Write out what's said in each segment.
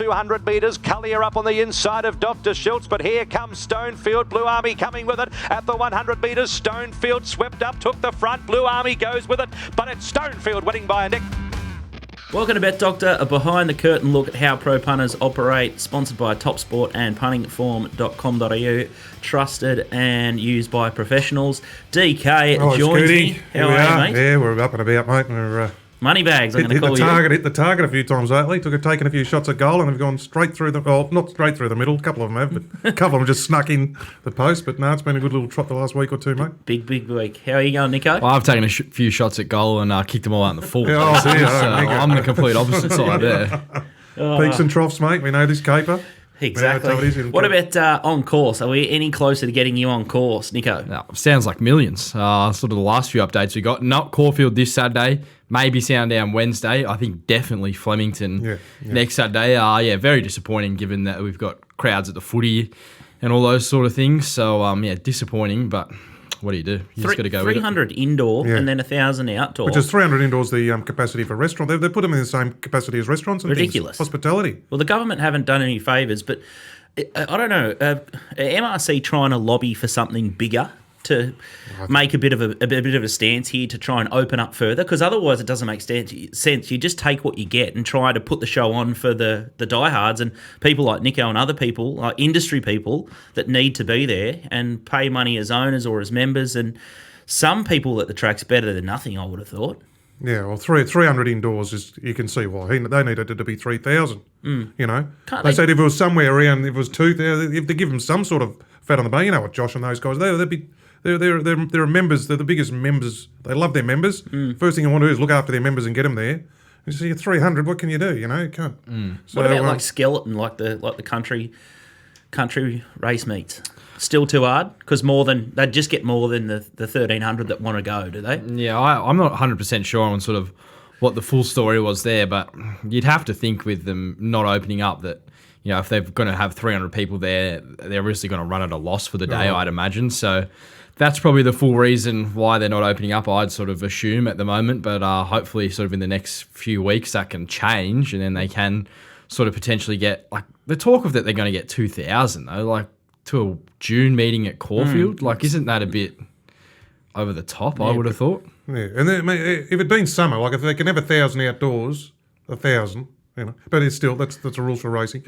200 metres. Cullier up on the inside of Dr. Schultz, but here comes Stonefield. Blue Army coming with it at the 100 metres. Stonefield swept up, took the front. Blue Army goes with it, but it's Stonefield winning by a neck. Welcome to Bet Doctor, a behind-the-curtain look at how pro punters operate, sponsored by TopSport and puntingform.com.au, trusted and used by professionals. DK joins me. How are you, mate? Yeah, we're up and about, mate. We're Moneybags, I'm going to call you. Hit the target a few times lately. Taken a few shots at goal and have gone straight through the... Well, not straight through the middle. A couple of them have, but a couple of them just snuck in the post. But no, it's been a good little trot the last week or two, mate. Big week. How are you going, Nico? Well, I've taken a few shots at goal and kicked them all out in the full. So I'm the complete opposite side there. Peaks and troughs, mate. We know this caper. Exactly. What about on course? Are we any closer to getting you on course, Nico? No, sounds like millions. Sort of the last few updates we got. Not Caulfield this Saturday. Maybe Sandown Wednesday. I think definitely Flemington next Saturday. Very disappointing given that we've got crowds at the footy and all those sort of things. So, disappointing, but what do? You just got to go with it. 300 indoor and then 1,000 outdoor. Which is 300 indoors, the capacity for restaurant. They put them in the same capacity as restaurants and ridiculous things. Hospitality. Well, the government haven't done any favours, but I don't know. MRC trying to lobby for something bigger to make a bit of a stance here to try and open up further, because otherwise it doesn't make sense. You just take what you get and try to put the show on for the diehards and people like Nico and other people, like industry people that need to be there and pay money as owners or as members. And some people at the track's better than nothing, I would have thought. Yeah, well, 300 indoors is, you can see why. They needed it to be 3,000. You know, they said if it was somewhere around, if it was 2,000, if they give them some sort of fat on the bone, you know what Josh and those guys, they're members. They're the biggest members. They love their members. First thing you want to do is look after their members and get them there. You see, 300. What can you do? You know, you can't. So, what about like skeleton, like the country race meets? Still too hard because they'd just get more than the 1,300 that want to go, do they? Yeah, I'm not 100% sure on sort of what the full story was there, but you'd have to think with them not opening up that, you know, if they're going to have 300 people there, they're obviously going to run at a loss for the day, I'd imagine. So that's probably the full reason why they're not opening up, I'd sort of assume at the moment. But hopefully sort of in the next few weeks that can change and then they can sort of potentially get, like, the talk of that they're going to get 2,000 though, like to a June meeting at Caulfield. Like, isn't that a bit over the top, I would have thought? Yeah, and then, if it'd been summer, like if they can have 1,000 outdoors, 1,000, you know, but it's still, that's the rules for racing.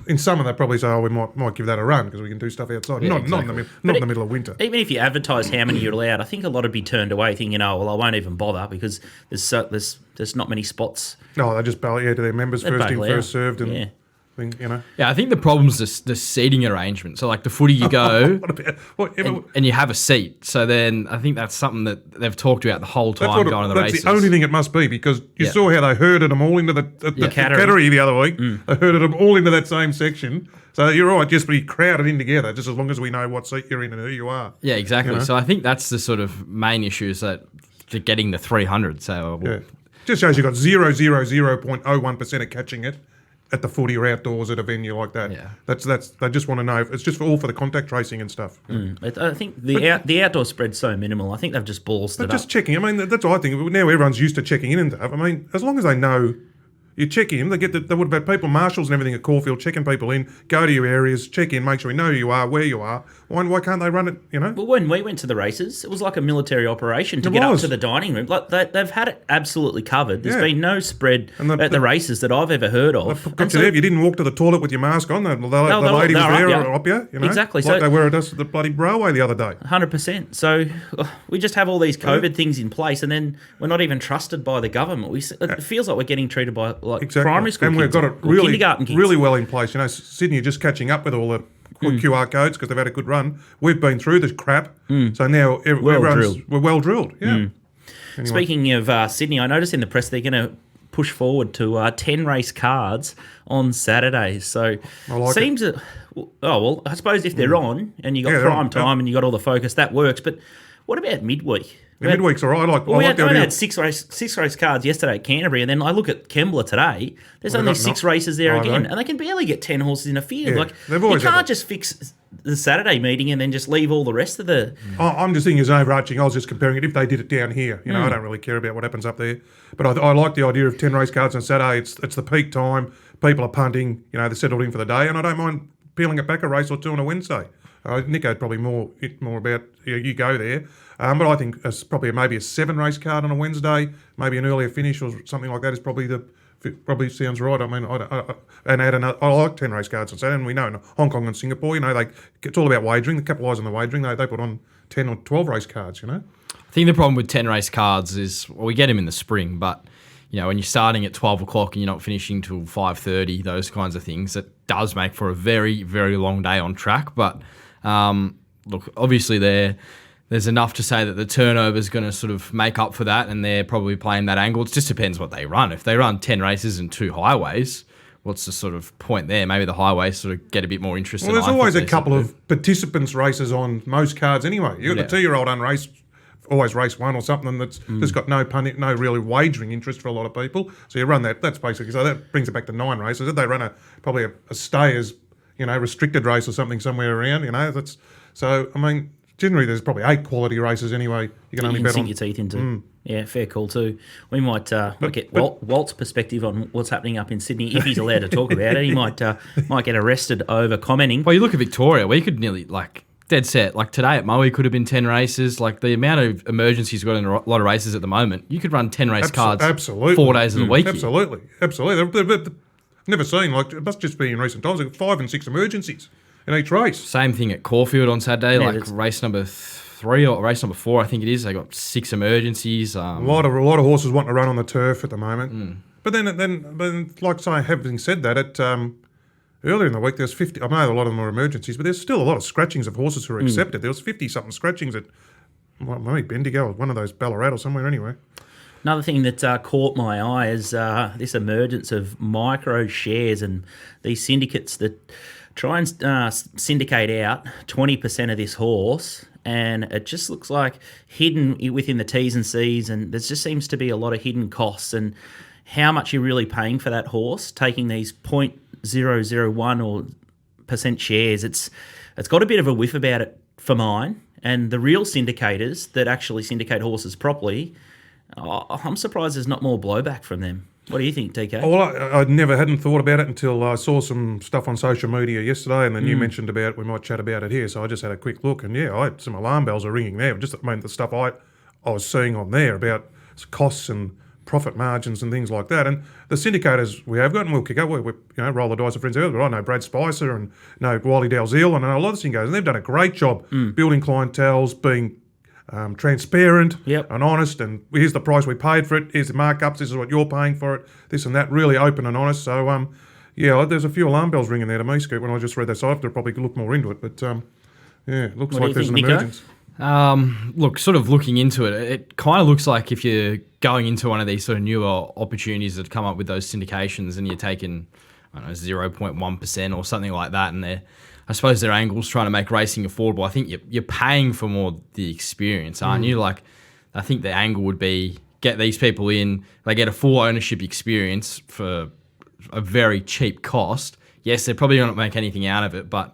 In summer, they probably say, we might give that a run because we can do stuff outside. Not in the middle of winter. Even if you advertise how many you're allowed, I think a lot would be turned away thinking, I won't even bother because there's not many spots. No, they just bail to their members, first in, first served, and you know. Yeah, I think the problem's the seating arrangement. So, like the footy, you go and you have a seat. So then I think that's something that they've talked about the whole time going to the races. That's the only thing it must be, because you saw how they herded them all into the cattery the other week. They herded them all into that same section. So you're right, just be crowded in together, just as long as we know what seat you're in and who you are. Yeah, exactly. You know? So I think that's the sort of main issue, is that they're getting the 300. So just shows you've got 0.01% of catching it at the footy or outdoors at a venue like that. Yeah. That's they just want to know. It's just for the contact tracing and stuff. I think the outdoor spread's so minimal. I think they've just ballsed it up. Just checking. I mean, that's what I think. Now everyone's used to checking in and stuff. I mean, as long as they know you check in, they would have had people, marshals and everything at Caulfield checking people in, go to your areas, check in, make sure we know who you are, where you are. Why can't they run it, you know? Well, when we went to the races, it was like a military operation to get up to the dining room. Like they've had it absolutely covered. There's been no spread at the races that I've ever heard of. If you didn't walk to the toilet with your mask on, the lady was there up you know? Exactly. Like they were at us at the bloody railway the other day. 100%. So we just have all these COVID things in place, and then we're not even trusted by the government. It feels like we're getting treated by primary school and kids, we've got it kindergarten kids. really well in place. You know, Sydney are just catching up with all the QR codes because they've had a good run. We've been through this crap, so now we're well drilled. Yeah. Anyway. Speaking of Sydney, I noticed in the press they're going to push forward to 10 race cards on Saturdays. So seems I suppose if they're on and you got prime time and you got all the focus, that works. But what about midweek? Midweek's all right. We had six race cards yesterday at Canterbury, and then I look at Kembla today. There's only 6 races there again, and they can barely get 10 horses in a field. Yeah, you can't just fix the Saturday meeting and then just leave all the rest of the... I'm just thinking as overarching. I was just comparing it if they did it down here. You know, I don't really care about what happens up there. But I like the idea of 10 race cards on Saturday. It's the peak time. people are punting, you know, they're settled in for the day, and I don't mind peeling it back a race or two on a Wednesday. Nico's probably more about you go there, but I think it's probably maybe a 7-race card on a Wednesday, maybe an earlier finish or something like that is probably sounds right. I mean, I like 10-race cards on Saturday, and we know in Hong Kong and Singapore, you know, it's all about wagering. They capitalise on the wagering. They put on 10 or 12-race cards, you know. I think the problem with 10-race cards is, well, we get them in the spring, but you know, when you're starting at 12 o'clock and you're not finishing till 5:30, those kinds of things, it does make for a very, very long day on track. But look, obviously there's enough to say that the turnover is going to sort of make up for that, and they're probably playing that angle. It just depends what they run. If they run 10 races and 2 highways, what's the sort of point there? Maybe the highways sort of get a bit more interest. Well, there's always a couple of participants races on most cards anyway. You've got the 2-year-old unraced, always race 1 or something that's just got no really wagering interest for a lot of people. So you run that. That's basically, so that brings it back to 9 races. If they run probably a stayers, you know, restricted race or something somewhere around, you know, that's so. I mean, generally there's probably 8 quality races anyway. You can only bet sink on. your teeth into. Yeah, fair call too. We might get Walt's perspective on what's happening up in Sydney, if he's allowed to talk about it. He might get arrested over commenting. Well, you look at Victoria, we could nearly dead set. Like today at Moe could have been 10 races. Like the amount of emergencies we've got in a lot of races at the moment, you could run 10 race cards absolutely. 4 days of the week. Absolutely. I've never seen, like, it must just be in recent times, like 5 and 6 emergencies in each race. Same thing at Caulfield on Saturday, Yeah, like race number 3 or race number 4, I think it is. They got 6 emergencies. A lot of horses want to run on the turf at the moment. But then, like say, having said that, earlier in the week, there's 50. I know a lot of them were emergencies, but there's still a lot of scratchings of horses who are accepted. There was 50-something scratchings at maybe Bendigo or one of those Ballarat or somewhere anyway. Another thing that caught my eye is this emergence of micro shares and these syndicates that try and syndicate out 20% of this horse, and it just looks like hidden within the T's and C's, and there just seems to be a lot of hidden costs and how much you're really paying for that horse, taking these 0.001 or % shares. It's got a bit of a whiff about it for mine, and the real syndicators that actually syndicate horses properly, I'm surprised there's not more blowback from them. What do you think, TK? Well, I hadn't thought about it until I saw some stuff on social media yesterday, and then you mentioned about we might chat about it here. So I just had a quick look, and some alarm bells are ringing there. Just the stuff I was seeing on there about costs and profit margins and things like that. And the syndicators we have got, and we'll kick up, we roll the dice with friends earlier, but I know Brad Spicer and Wiley Dalziel and a lot of syndicators, and they've done a great job building clienteles, being transparent and honest, and here's the price we paid for it, here's the markups, this is what you're paying for it, this and that, really open and honest. So there's a few alarm bells ringing there to me, Scoot, when I just read that. So I have to probably look more into it, but it looks like there's an emergence. Look, sort of looking into it, it kind of looks like if you're going into one of these sort of newer opportunities that come up with those syndications and you're taking, I don't know, 0.1% or something like that, and I suppose their angle's trying to make racing affordable. I think you're paying for more the experience, aren't you? Like, I think the angle would be get these people in, they get a full ownership experience for a very cheap cost. Yes, they're probably not make anything out of it, but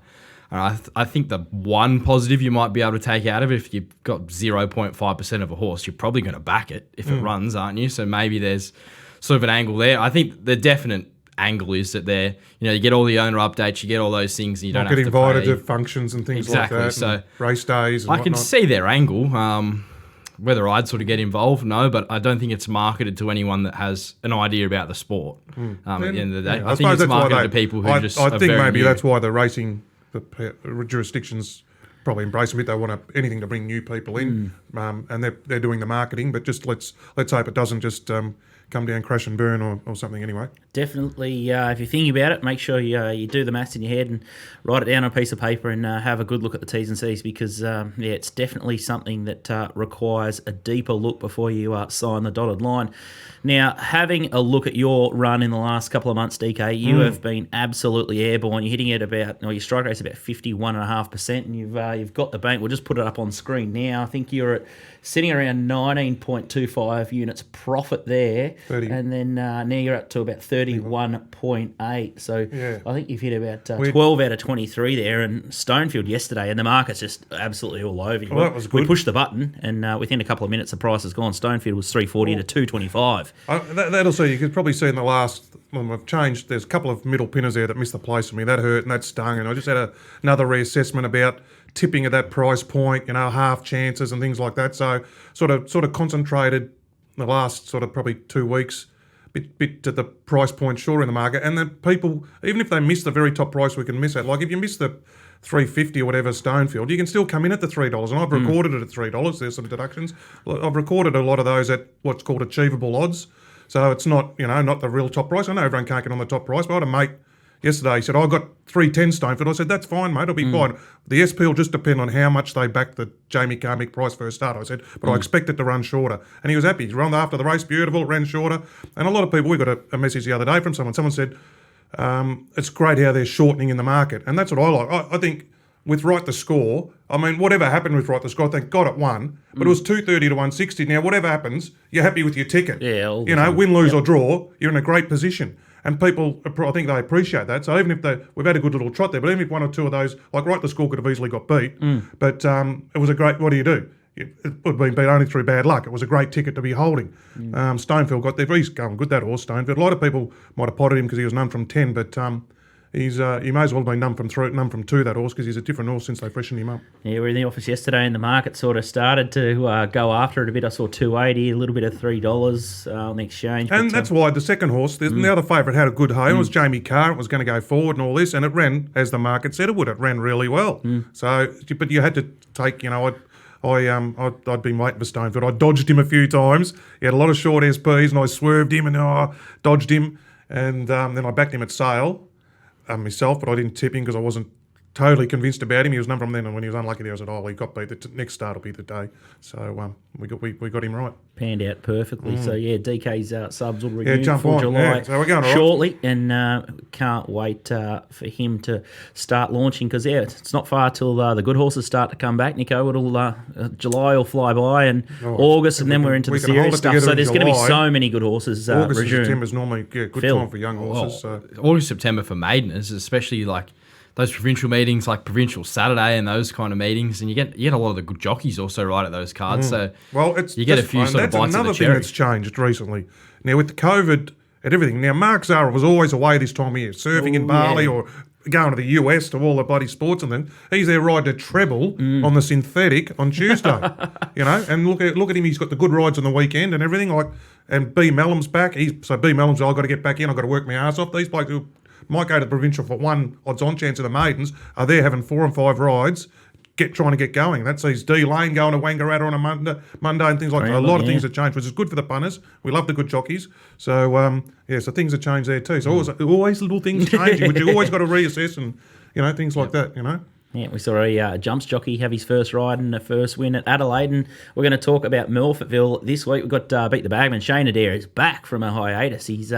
I think the one positive you might be able to take out of it, if you've got 0.5% of a horse, you're probably going to back it if it runs, aren't you? So maybe there's sort of an angle there. I think the definite angle is that you get all the owner updates, you get all those things, and you don't have to get invited pay. to functions and things like that. So race days and I can see their angle. Whether I'd sort of get involved, no, but I don't think it's marketed to anyone that has an idea about the sport. At the end of the day, I think it's marketed to people who I think maybe that's why the racing the jurisdictions probably embrace a bit. They want anything to bring new people in, and they're doing the marketing. But just let's hope it doesn't just come down, crash and burn or something anyway. Definitely, if you're thinking about it, make sure you do the maths in your head and write it down on a piece of paper and have a good look at the T's and C's, because it's definitely something that requires a deeper look before you sign the dotted line. Now, having a look at your run in the last couple of months, DK, you have been absolutely airborne. You're hitting at your strike rate's about 51.5%, and you've got the bank. We'll just put it up on screen now. I think you're at sitting around 19.25 units profit there. 30. And then now you're up to about 31.8. So Yeah. I think you've hit about 12 out of 23 there. And Stonefield yesterday, and the market's just absolutely all over you. Well, that was good. We pushed the button, and within a couple of minutes, the price has gone. Stonefield was 340 to 225. That'll see. You could probably see in the last, when we've changed, there's a couple of middle pinners there that missed the place for me. That hurt and that stung. And I just had another reassessment about tipping at that price point, half chances and things like that. So sort of concentrated the last sort of probably 2 weeks, bit to the price point shorter in the market. And then people, even if they miss the very top price we can miss at, like if you miss the 350 or whatever Stonefield, you can still come in at the $3. And I've recorded it at $3. There's some deductions. I've recorded a lot of those at what's called achievable odds. So it's not, not the real top price. I know everyone can't get on the top price, but I had a mate yesterday, he said, I got 310 Stonefield. I said, that's fine, mate, it'll be fine. The SP will just depend on how much they back the Jamie Carmick price first start. I said, but I expect it to run shorter. And he was happy. He ran after the race, beautiful, it ran shorter. And a lot of people, we got a message the other day from someone. Someone said, it's great how they're shortening in the market. And that's what I like. I think with Right to Score, I mean, whatever happened with Right to Score, thank God it won, but it was 230 to 160. Now, whatever happens, you're happy with your ticket. Yeah, all the win, time. lose or draw, you're in a great position. And people, I think they appreciate that. So even if we've had a good little trot there, but even if one or two of those, like Right to Score could have easily got beat, but it was a great, what do? It would have been beat only through bad luck. It was a great ticket to be holding. Stonefield got there. He's going good, that horse, Stonefield. A lot of people might have potted him because he was none from 10, but he may as well have been none from 2, that horse, because he's a different horse since they freshened him up. Yeah, we were in the office yesterday and the market sort of started to go after it a bit. I saw 280, a little bit of $3 on the exchange. And but, that's why the second horse, the other favourite, had a good home. It was Jamie Carr. It was going to go forward and all this, and it ran, as the market said it would. It ran really well. So, but you had to take, I'd been waiting for Stonefield. I dodged him a few times. He had a lot of short SPs, and I swerved him and dodged him. And then I backed him at sale myself, but I didn't tip him because I wasn't totally convinced about him. He was none from then, and when he was unlucky there, I said, he got beat. The next start will be the day. So we got him right. Panned out perfectly. So, yeah, DK's subs will renew jump for on. July Yeah. So we're going all right. shortly, and can't wait for him to start launching because, it's not far till the good horses start to come back, Nico. July will fly by, and August, and then we're into the we can hold serious it stuff. together So in there's going to be July. so many good horses August and resume. September is normally good Phil. time for young horses. So. August, September for maidens, especially like those provincial meetings, like Provincial Saturday and those kind of meetings, and you get a lot of the good jockeys also right at those cards. So You get a few sort of bites of the That's another thing cherry. that's changed recently. Now with the COVID and everything. Now Mark Zara was always away this time of year, surfing in Bali or going to the US to all the bloody sports, and then he's there riding a treble on the synthetic on Tuesday. And look at him. He's got the good rides on the weekend and everything. And B Mellum's back. So B Mellum's, I've got to get back in. I've got to work my ass off. These blokes who might go to the provincial for one odds-on chance of the maidens are there having 4 and 5 rides, trying to get going. That sees D Lane going to Wangaratta on a Monday and things like that. A lot of things have changed, which is good for the punters. We love the good jockeys. So, so things have changed there too. So always little things changing, which you always got to reassess and, things like that, Yeah, we saw a jumps jockey have his first ride and a first win at Adelaide, and we're going to talk about Milfortville this week. We've got Beat the Bagman. Shane Adair is back from a hiatus. He's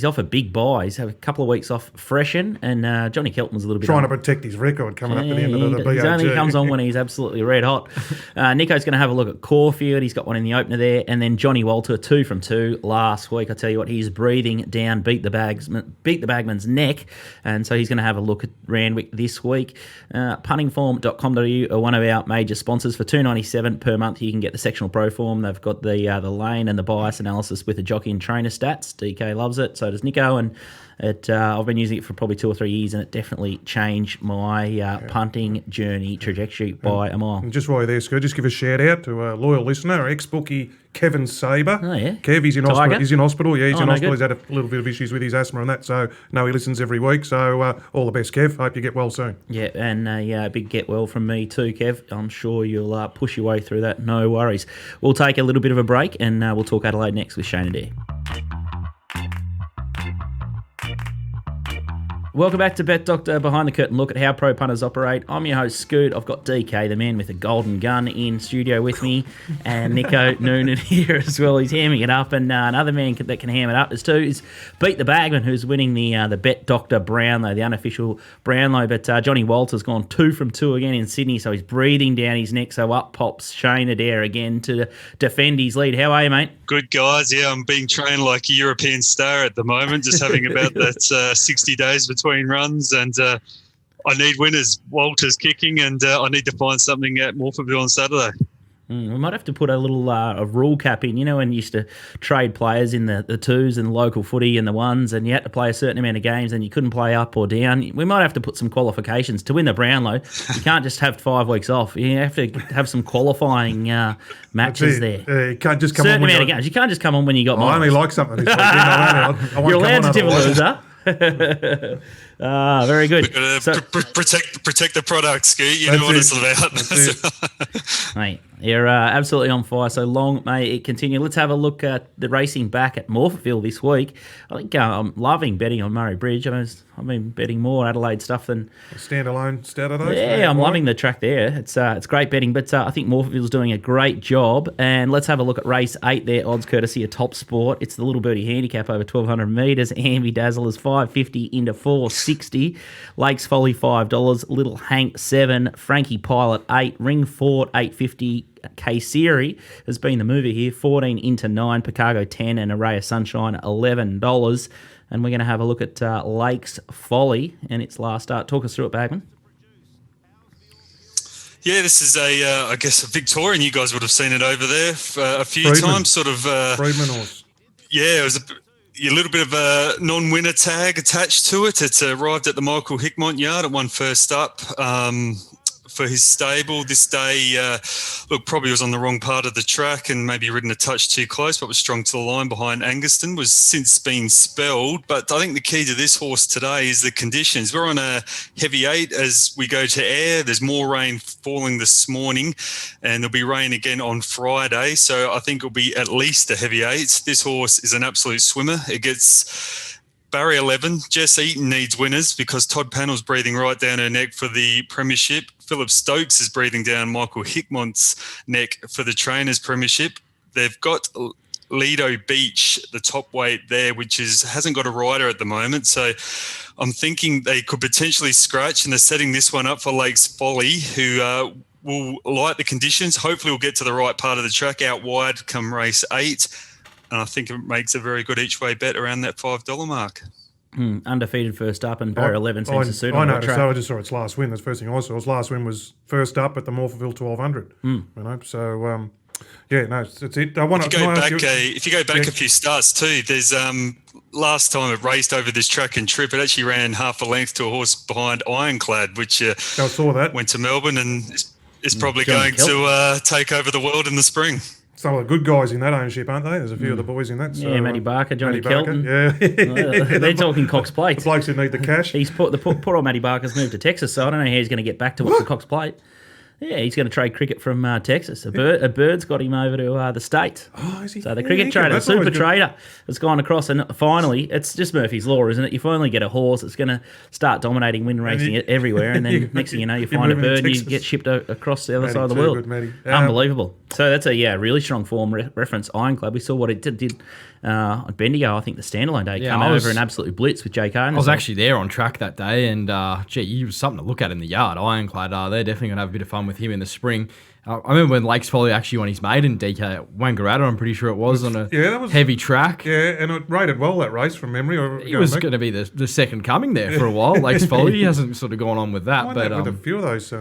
off a big buy. He's had a couple of weeks off freshen, and Johnny Kelton's a little bit trying to protect his record coming up to the end of the BOG. He only comes on when he's absolutely red hot. Nico's going to have a look at Caulfield. He's got one in the opener there, and then Johnny Walter 2 from 2 last week. I tell you what, he's breathing down Beat the Bagman's neck, and so he's going to have a look at Randwick this week. Puntingform.com.au are one of our major sponsors. For $2.97 per month, you can get the sectional pro form. They've got the lane and the bias analysis with the jockey and trainer stats. DK loves it, so does Nico, and I've been using it for probably 2 or 3 years, and it definitely changed my punting journey trajectory by a mile. And just while you're there, Scott, just give a shout out to a loyal listener, ex-bookie Kevin Saber. Oh, yeah. Kev, he's in hospital. He's in hospital. Yeah, he's in hospital. Good. He's had a little bit of issues with his asthma and that. So, no, he listens every week. So, all the best, Kev. Hope you get well soon. Yeah, and a big get well from me too, Kev. I'm sure you'll push your way through that. No worries. We'll take a little bit of a break, and we'll talk Adelaide next with Shane Adair. welcome back to Bet Doctor Behind the Curtain Look at how pro punters operate. I'm your host, Scoot. I've got DK, the man with the golden gun, in studio with me, and Nico Noonan here as well. He's hamming it up, and another man that can ham it up is Beat the Bagman, who's winning the Bet Doctor Brownlow, the unofficial Brownlow. But Johnny Walter's gone 2 from 2 again in Sydney, so he's breathing down his neck. So up pops Shane Adair again to defend his lead. How are you, mate? Good, guys. Yeah, I'm being trained like a European star at the moment, just having about that 60 days between runs, and I need winners. Walter's kicking, and I need to find something at Morphettville on Saturday. We might have to put a little a rule cap in, when you used to trade players in the twos and the local footy and the ones, and you had to play a certain amount of games and you couldn't play up or down. We might have to put some qualifications to win the Brownlow. You can't just have 5 weeks off. You have to have some qualifying matches there. You can't just come certain on amount of games. You can't just come on when you got. I only like something this weekend. I won't You're allowed to tip a otherwise. loser. Very good. We've got to protect the product, Scoot. You know what it's about. Mate, you're absolutely on fire. So long may it continue. Let's have a look at the racing back at Morphettville this week. I think I'm loving betting on Murray Bridge. I've been betting more Adelaide stuff than standalone Saturdays. Yeah, I'm loving the track there. It's great betting, but I think Morphettville's doing a great job. And let's have a look at race 8 there. Odds courtesy of TopSport. It's the Little Birdie handicap over 1,200 metres. Ambi Dazzle is 550 into 460. Lakes Folly $5. Little Hank 7. Frankie Pilot 8. Ring Fort 850. K-Series has been the mover here, 14 into 9, Picago 10, and Array of Sunshine $11. And we're going to have a look at Lakes Folly and its last start. Talk us through it, Bagman. Yeah, this is I guess a Victorian. You guys would have seen it over there a few times. Sort of. Freedman horse. Yeah, it was a little bit of a non-winner tag attached to it. It's arrived at the Michael Heathcote yard. It won first up. For his stable this day, probably was on the wrong part of the track and maybe ridden a touch too close, but was strong to the line behind Anguston, was since been spelled. But I think the key to this horse today is the conditions. We're on a heavy 8 as we go to Ayr. There's more rain falling this morning, and there'll be rain again on Friday. So I think it'll be at least a heavy 8. This horse is an absolute swimmer. It gets barrier 11. Jess Eaton needs winners because Todd Panel's breathing right down her neck for the premiership. Philip Stokes is breathing down Michael Hickmont's neck for the trainers' premiership. They've got Lido Beach, the top weight there, which hasn't got a rider at the moment. So I'm thinking they could potentially scratch, and they're setting this one up for Lakes Folly, who will light the conditions. Hopefully we'll get to the right part of the track out wide come race 8. And I think it makes a very good each-way bet around that $5 mark. Undefeated first up, and barrier 11 seems to suit I on the noticed track. that. I just saw its last win. That's the first thing I saw. Its last win was first up at the Morphettville 1200. So it's it. If you go back a few starts too, there's last time it raced over this track and trip, it actually ran half a length to a horse behind Ironclad, which I saw that. Went to Melbourne and is probably going to take over the world in the spring. Some of the good guys in that ownership, aren't they? There's a few of the boys in that. So, Yeah, Matty Barker, Johnny Barker, Kelton. Yeah. They're talking Cox Plate. The blokes who need the cash. He's poor old Matty Barker's moved to Texas, so I don't know how he's going to get back to the Cox Plate. Yeah, he's going to trade cricket from Texas. A bird's got him over to the States. Oh, is he? So the cricket trader, the super trader, has gone across, and finally, it's just Murphy's Law, isn't it? You finally get a horse that's going to start dominating win racing everywhere, and then next thing you know, you find a bird and you get shipped across the other side of the world. Good, Unbelievable. So that's a really strong form reference. Ironclad, we saw what it did on Bendigo, I think the standalone day, come over and absolutely blitz with Jake Carden. I was actually there on track that day, and he was something to look at in the yard. Ironclad, they're definitely going to have a bit of fun with him in the spring. I remember when Lakes Folly actually won his maiden DK at Wangaratta, I'm pretty sure it was, on a heavy track. Yeah, and it rated well, that race, from memory. He was going to be the second coming there for a while. Lakes Folly, he hasn't sort of gone on with that. But with a few of those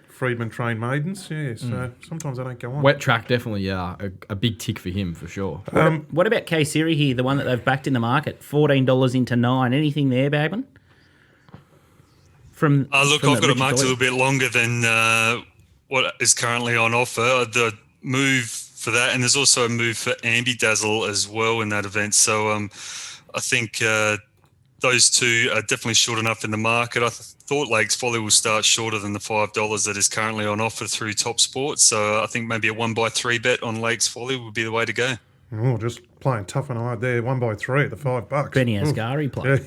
Freedman trained maidens, so sometimes they don't go on. Wet track, definitely, a big tick for him, for sure. What about K-Series here, the one that they've backed in the market, $14 into 9? Anything there, Bagman? I've got it marked a little bit longer than what is currently on offer. The move for that, and there's also a move for Ambi Dazzle as well in that event. So I think those two are definitely short enough in the market. I thought Lakes Folly will start shorter than the $5 that is currently on offer through TopSport. So I think maybe a 1x3 bet on Lakes Folly would be the way to go. Oh, just playing tough and hard there. 1 by 3 at the $5. Benny Ascari play.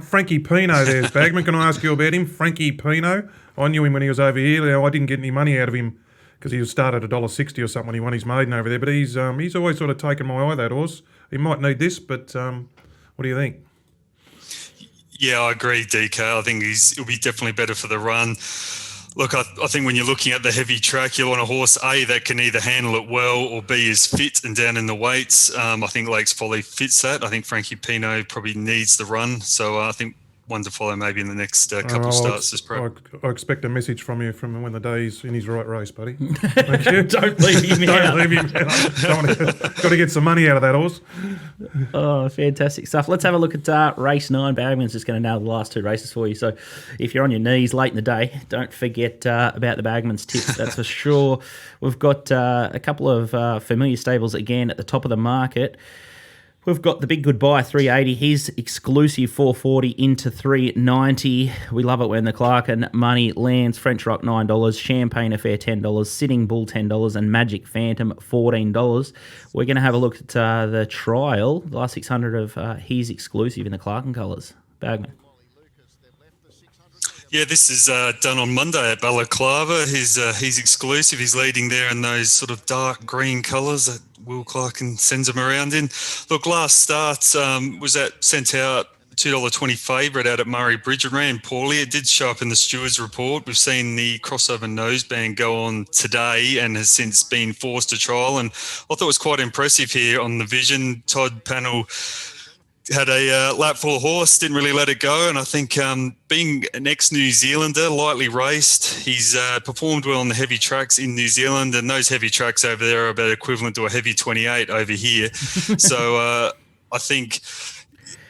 Frankie Pino there's Bagman. Can I ask you about him? Frankie Pino. I knew him when he was over here. Now, I didn't get any money out of him because he was started at $1.60 or something when he won his maiden over there. But he's always sort of taken my eye, that horse. He might need this, but what do you think? Yeah, I agree, DK. I think he'll be definitely better for the run. Look, I think when you're looking at the heavy track, you want a horse, A, that can either handle it well, or B, is fit and down in the weights. I think Lakes Folly fits that. I think Frankie Pino probably needs the run. So I think one to follow maybe in the next couple of starts this prep. I expect a message from you from when the day's in his right race, buddy. Thank you. Don't leave him out. Don't leave him out. Got to get some money out of that horse. Oh, fantastic stuff. Let's have a look at race 9. Bagman's just going to nail the last 2 races for you. So if you're on your knees late in the day, don't forget about the Bagman's tips, that's for sure. We've got a couple of familiar stables again at the top of the market. We've got the Big Goodbye 380. He's exclusive 440 into 390. We love it when the Clark and money lands. French Rock $9, Champagne Affair $10, Sitting Bull $10, and Magic Phantom $14. We're going to have a look at the trial, the last 600 of his exclusive in the Clark and colours. Bagman. Yeah, this is done on Monday at Balaclava. He's exclusive. He's leading there in those sort of dark green colours that Will Clarkin sends him around in. Look, last start was sent out $2.20 favourite out at Murray Bridge and ran poorly. It did show up in the stewards report. We've seen the crossover noseband go on today and has since been forced to trial. And I thought it was quite impressive here on the vision. Todd Panel had a lap full of horse, didn't really let it go. And I think being an ex-New Zealander, lightly raced, he's performed well on the heavy tracks in New Zealand. And those heavy tracks over there are about equivalent to a heavy 28 over here. So I think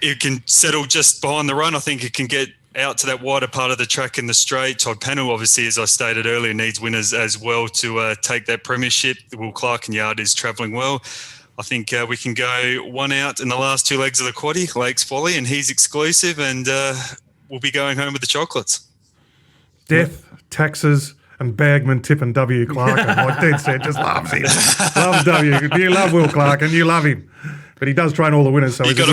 it can settle just behind the run. I think it can get out to that wider part of the track in the straight. Todd Panel, obviously, as I stated earlier, needs winners as well to take that premiership. Will Clark and Yard is travelling well. I think we can go one out in the last 2 legs of the quaddie, Lakes Folly, and he's exclusive, and we'll be going home with the chocolates. Death, taxes, and Bagman tipping W. Clark. Like Dead said, just loves him. Loves W. You love Will Clark, and you love him. But he does train all the winners, so he's a good...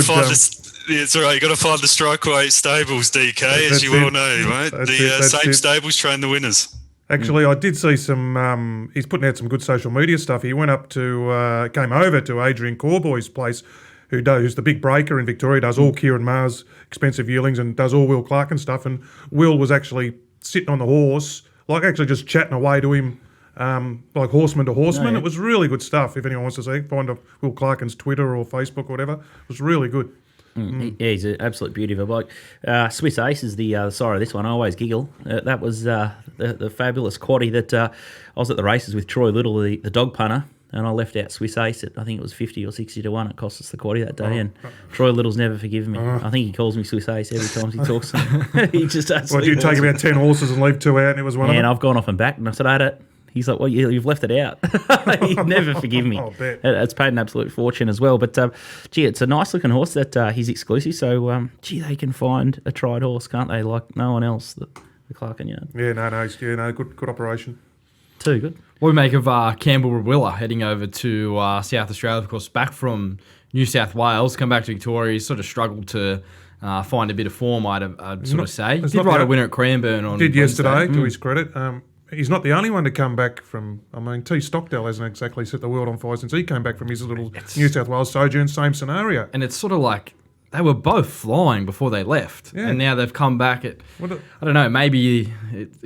It's all right. You got to find the strike weight stables, DK, as you all know, right? The same stables train the winners. Actually, I did see some. He's putting out some good social media stuff. He went up to, came over to Adrian Corboy's place, who's the big breaker in Victoria, does all Kieran Maher's expensive yearlings and does all Will Clark and stuff. And Will was actually sitting on the horse, like actually just chatting away to him, like horseman to horseman. No, yeah. It was really good stuff. If anyone wants to see, find Will Clarkin's Twitter or Facebook or whatever. It was really good. Yeah, he's an absolute beauty of a bloke. Swiss Ace is the sire of this one. I always giggle. That was the fabulous quaddie that I was at the races with Troy Little, the dog punter, and I left out Swiss Ace at, I think it was 50 or 60 to 1. It cost us the quaddie that day, and Troy Little's never forgiven me. I think he calls me Swiss Ace every time he talks to me. He just absolutely... What, do you take about 10 horses and leave 2 out and it was one of them? And I've gone off and back, and I said, Adair. He's like, well, you've left it out. He'd never forgive me. I'll bet. It's paid an absolute fortune as well. But, gee, it's a nice-looking horse that he's exclusive. So, they can find a tried horse, can't they, like no one else, the Clark and Yard. Yeah, good operation. Too good. What do we make of Campbell Rawilla heading over to South Australia, of course, back from New South Wales, come back to Victoria. He's sort of struggled to find a bit of form, I'd sort of say. He did ride a winner at Cranbourne on Did yesterday, Wednesday. to his credit. He's not the only one to come back from... I mean, T. Stockdale hasn't exactly set the world on fire since he came back from his little New South Wales sojourn, same scenario. And it's sort of like they were both flying before they left. Yeah. And now they've come back at... I don't know, maybe...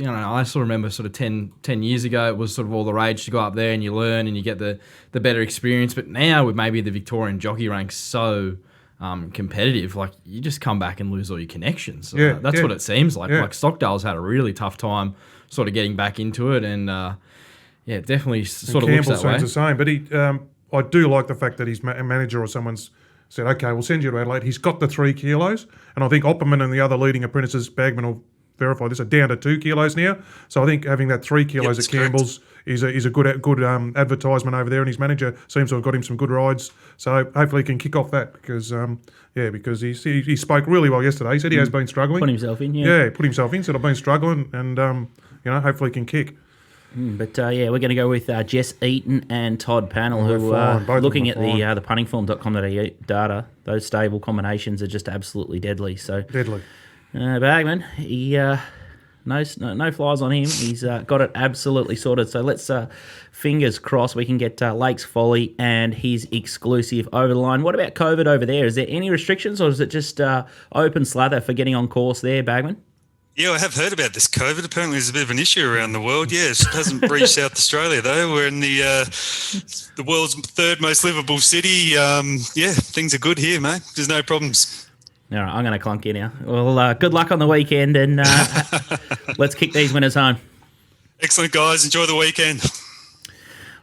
I still remember sort of 10 years ago, it was sort of all the rage to go up there and you learn and you get the better experience. But now with maybe the Victorian jockey ranks so... competitive, like you just come back and lose all your connections. That's what it seems like. Like Stockdale's had a really tough time sort of getting back into it, and definitely sort of looks that way. Campbell seems the same, but he, I do like the fact that his manager or someone's said, okay, we'll send you to Adelaide. He's got the 3 kilos, and I think Opperman and the other leading apprentices, Bagman will verify this, are down to 2 kilos now. So I think having that 3 kilos at Campbell's is a good advertisement over there, and his manager seems to have got him some good rides. So hopefully he can kick off that because he spoke really well yesterday. He said he has been struggling. Put himself in, Yeah, put himself in. Said I've been struggling, and hopefully he can kick. But we're going to go with Jess Eaton and Todd Pannell, who fine. Both of looking them at are the puntingform.com.au data. Those stable combinations are just absolutely deadly. So Deadly. Bagman, he no flies on him. He's got it absolutely sorted. So let's fingers crossed we can get Lakes Folly and his exclusive over the line. What about COVID over there? Is there any restrictions, or is it just open slather for getting on course there, Bagman? Yeah, I have heard about this COVID. Apparently, there's a bit of an issue around the world. Yeah, it hasn't reached South Australia though. We're in the world's third most livable city. Things are good here, mate. There's no problems. All right, I'm going to clunk you now. Well, good luck on the weekend, and let's kick these winners home. Excellent, guys. Enjoy the weekend.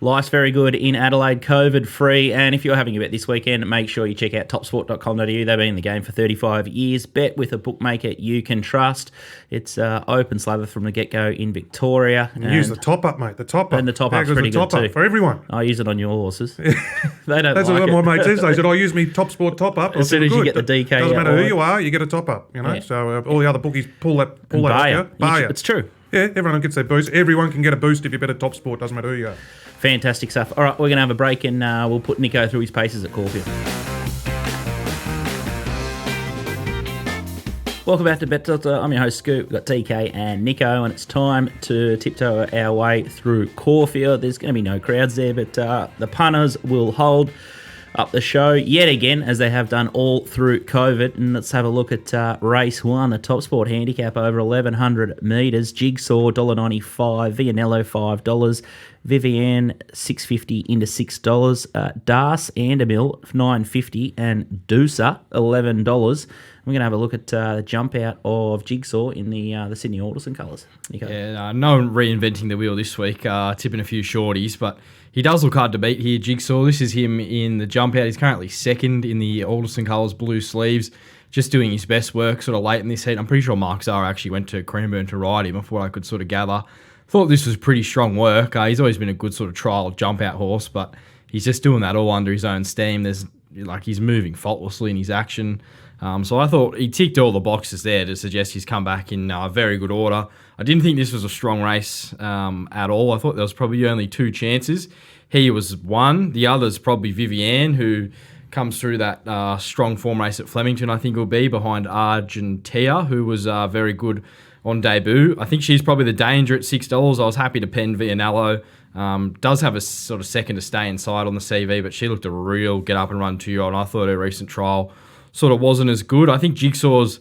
Life's very good in Adelaide, COVID-free. And if you're having a bet this weekend, make sure you check out topsport.com.au. They've been in the game for 35 years. Bet with a bookmaker you can trust. It's open slather from the get-go in Victoria. And use the top-up, mate. The top-up. And the top-up's pretty good too. For everyone. I use it on your horses. They don't That's like what it. my mate says. They said, use me TopSport top-up. As soon as you get the DK Doesn't matter outline. who you are, you get a top-up. You know. Yeah. So all the other bookies pull that Bar ya. Bar ya. It's true. Yeah, everyone gets their boost. Everyone can get a boost if you bet at TopSport. Doesn't matter who you are. Fantastic stuff. All right, we're going to have a break and we'll put Nico through his paces at Caulfield. Welcome back to Bet Doctor. I'm your host, Scoop. We've got TK and Nico, and it's time to tiptoe our way through Caulfield. There's going to be no crowds there, but the punters will hold up the show yet again, as they have done all through COVID. And let's have a look at race one, the TopSport handicap over 1,100 metres. Jigsaw $1.95, Vianello $5, Vivienne $6.50 into $6, Das Andermill $9.50, and Doosa $11. We're going to have a look at the jump out of Jigsaw in the Sydney Alderson colours. Nico. Yeah, no reinventing the wheel this week, tipping a few shorties, but he does look hard to beat here, Jigsaw. This is him in the jump out. He's currently second in the Alderson colours, blue sleeves, just doing his best work sort of late in this heat. I'm pretty sure Mark Zara actually went to Cranbourne to ride him, of what I could sort of gather. Thought this was pretty strong work. He's always been a good sort of trial jump out horse, but he's just doing that all under his own steam. He's moving faultlessly in his action. So I thought he ticked all the boxes there to suggest he's come back in very good order. I didn't think this was a strong race at all. I thought there was probably only two chances. He was one. The other's probably Vivienne, who comes through that strong form race at Flemington, I think it will be, behind Argentia, who was very good on debut. I think she's probably the danger at $6. I was happy to pen Vianello. Does have a sort of second to stay inside on the CV, but she looked a real get up and run 2-year-old. I thought her recent trial sort of wasn't as good. I think Jigsaw's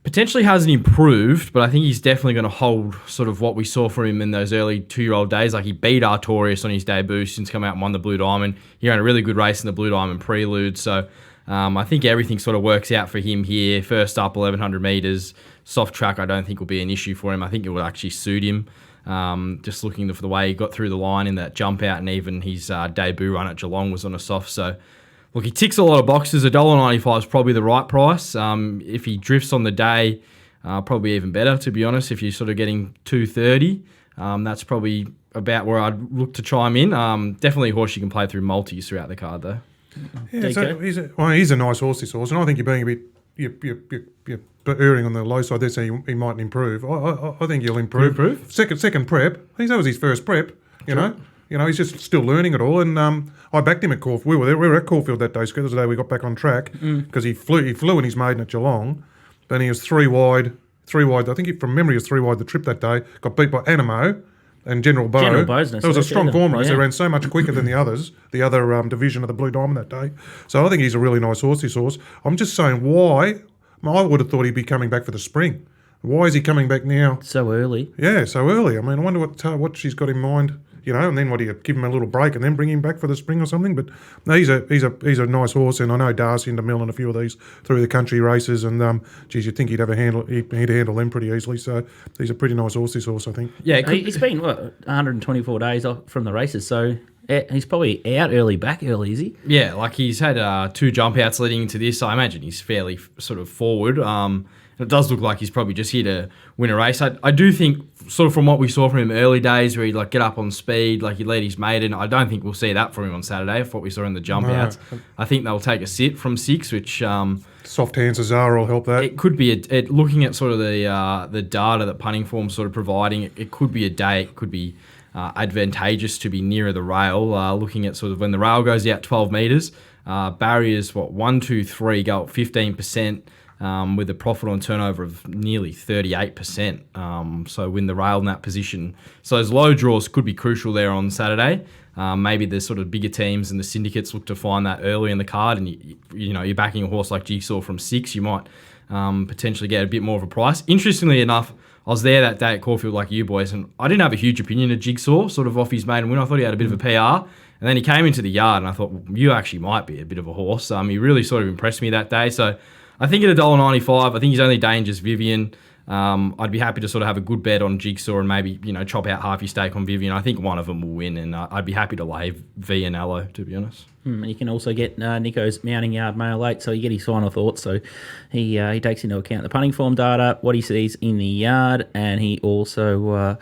potentially hasn't improved, but I think he's definitely going to hold sort of what we saw from him in those early 2-year-old days. Like, he beat Artorias on his debut since come out and won the Blue Diamond. He ran a really good race in the Blue Diamond Prelude. So I think everything sort of works out for him here. First up, 1,100 metres. Soft track I don't think will be an issue for him. I think it will actually suit him. Just looking for the way he got through the line in that jump out, and even his debut run at Geelong was on a soft. So look, he ticks a lot of boxes. $1.95 is probably the right price. If he drifts on the day, probably even better, to be honest. If you're sort of getting $2.30, that's probably about where I'd look to chime in. Definitely a horse you can play through multis throughout the card, though. Yeah, so he's a nice horse, this horse, and I think you're being a bit you're erring on the low side there, saying he mightn't improve. I think he'll improve. Second prep. I think that was his first prep. You know, he's just still learning it all. And I backed him at Caulfield. We were at Caulfield that day. That was the day we got back on track because he flew in his maiden at Geelong. Then he was three wide. I think from memory he was three wide the trip that day. Got beat by Animo and General Bow. General Bow's That was a strong form race. Yeah. They ran so much quicker than the others, the other division of the Blue Diamond that day. So I think he's a really nice horse, this horse. I'm just saying why. I would have thought he'd be coming back for the spring. Why is he coming back now? So early. Yeah, so early. I mean, I wonder what she's got in mind. And then what do you give him a little break and then bring him back for the spring or something? But no, he's a nice horse, and I know Darcy and DeMille and a few of these through the country races, and you'd think he'd handle them pretty easily. So he's a pretty nice horse, this horse, I think. Yeah, it's been 124 days off from the races, so He's probably out early, back early, is he? Yeah, like he's had 2 jump outs leading into this. I imagine he's fairly sort of forward. It does look like he's probably just here to win a race. I do think, sort of from what we saw from him early days, where he'd like get up on speed, like he'd lead his maiden. I don't think we'll see that from him on Saturday. For what we saw in the jump outs, I think they'll take a sit from 6, which soft hands as Zara will help that. it could be looking at sort of the data that punting form's sort of providing. It could be a day. It could be advantageous to be nearer the rail. Looking at sort of when the rail goes out 12 metres, barriers 1, 2, 3 go up 15%. With a profit on turnover of nearly 38%. So win the rail in that position. So those low draws could be crucial there on Saturday. Maybe the sort of bigger teams and the syndicates look to find that early in the card, and you're backing a horse like Jigsaw from 6, you might potentially get a bit more of a price. Interestingly enough, I was there that day at Caulfield like you boys, and I didn't have a huge opinion of Jigsaw, sort of off his maiden win. I thought he had a bit of a PR. And then he came into the yard, and I thought, well, you actually might be a bit of a horse. He really sort of impressed me that day. So I think at $1.95, I think he's only dangerous Vivian. I'd be happy to sort of have a good bet on Jigsaw and maybe, chop out half your stake on Vivian. I think one of them will win, and I'd be happy to lay V and Allo, to be honest. You can also get Nico's mounting yard mail late, so you get his final thoughts. So he takes into account the punting form data, what he sees in the yard, and he also...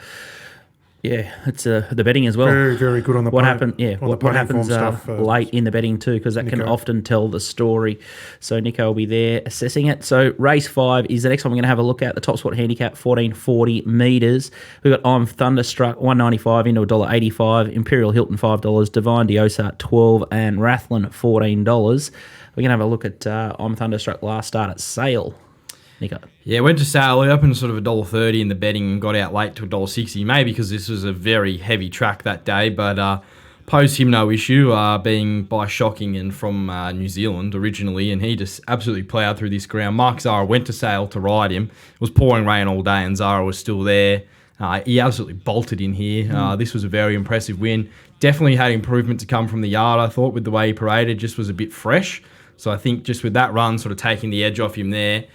it's the betting as well. Very, very good on the what punting, happened. Yeah, what happens stuff, late in the betting too, because that can often tell the story. So Nico will be there assessing it. So race 5 is the next one we're going to have a look at. The TopSport handicap, 1440 metres. We've got I'm Thunderstruck, $1.95 into $1.85. Imperial Hilton, $5. Divine Diosart, $12, and Rathlin, $14. We're going to have a look at I'm Thunderstruck last start at Sale. Nico. Yeah, went to Sale. He opened sort of $1.30 in the betting and got out late to $1.60, maybe because this was a very heavy track that day, but posed him no issue, being by Shocking and from New Zealand originally, and he just absolutely ploughed through this ground. Mark Zara went to Sale to ride him. It was pouring rain all day, and Zara was still there. He absolutely bolted in here. This was a very impressive win. Definitely had improvement to come from the yard, I thought, with the way he paraded. Just was a bit fresh. So I think just with that run sort of taking the edge off him there,